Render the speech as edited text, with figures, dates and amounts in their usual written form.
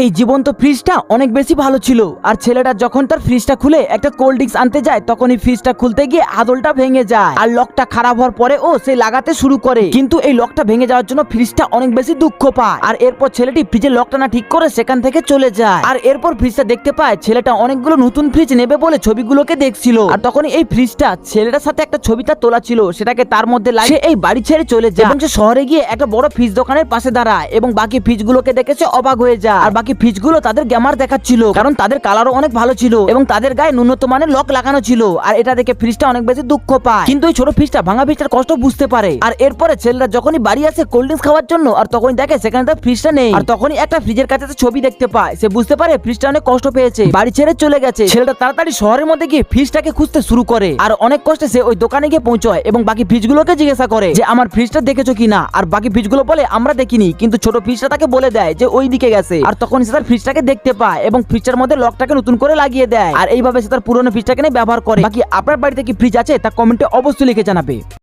এই জীবন্ত ফ্রিজটা অনেক বেশি ভালো ছিল। আর ছেলেটা যখন তার ফ্রিজটা খুলে একটা কোল্ড ড্রিঙ্কস আনতে যায়, তখন এই ফ্রিজটা খুলতে গিয়ে আদলটা ভেঙে যায় আর লকটা খারাপ হওয়ার পরে ও সে লাগাতে শুরু করে, কিন্তু এই লকটা ভেঙে যাওয়ার জন্য ফ্রিজটা অনেক বেশি দুঃখ পায়। আর এরপর ছেলেটি ফ্রিজের লকটা না ঠিক করে সেখান থেকে চলে যায়। আর এরপর ফ্রিজটা দেখতে পায় ছেলেটা অনেকগুলো নতুন ফ্রিজ নেবে বলে ছবিগুলোকে দেখছিল। আর তখন এই ফ্রিজটা ছেলেটার সাথে একটা ছবিটা তোলা ছিল, সেটাকে তার মধ্যে লাগিয়ে এই বাড়ি ছেড়ে চলে যায় এবং সে শহরে গিয়ে একটা বড় ফ্রিজ দোকানের পাশে দাঁড়ায় এবং বাকি ফ্রিজগুলোকে দেখে সে অবাক হয়ে যায়। আর বাকি ফ্রিজগুলো তাদের গ্যামার দেখাচ্ছিল, কারণ তাদের কালারও অনেক ভালো ছিল এবং তাদের গায়ে ন্যূনতম মানের লক লাগানো ছিল। আর এটা দেখে ফ্রিজটা অনেক বেশি দুঃখ পায়, কিন্তু এই ছোট ফ্রিজটা ভাঙা ফ্রিজটার কষ্ট বুঝতে পারে। আর এরপরে ছেলেরা যখনই বাড়ি আসে কোল্ড ড্রিঙ্কস খাওয়ার জন্য, আর তখনই দেখে সেখানে তার ফ্রিজটা নেই। আর তখনই একটা ফ্রিজের কাছে ছবি দেখতে পায়, সে বুঝতে পারে ফ্রিজটা অনেক কষ্ট পেয়েছে, বাড়ি ছেড়ে চলে গেছে। ছেলেটা তাড়াতাড়ি শহরের মধ্যে গিয়ে ফ্রিজটাকে খুঁজতে শুরু করে। আর অনেক কষ্টে সে ওই দোকানে গিয়ে পৌঁছয় এবং বাকি ফ্রিজগুলোকে জিজ্ঞাসা করে যে আমার ফ্রিজটা দেখেছো কিনা। আর বাকি ফ্রিজগুলো বলে আমরা দেখিনি, কিন্তু ছোট ফ্রিজটা তাকে বলে দেয় যে ওই দিকে গেছে। আর তখন সে তার ফ্রিজটাকে দেখতে পায় এবং ফ্রিজটার মধ্যে লকটাকে নতুন করে লাগিয়ে দেয়। আর এইভাবে সে তার পুরনো ফ্রিজটাকে নিয়ে ব্যবহার করে। বাকি আপনার বাড়িতে কি ফ্রিজ আছে তা কমেন্টে অবশ্যই লিখে জানাবে।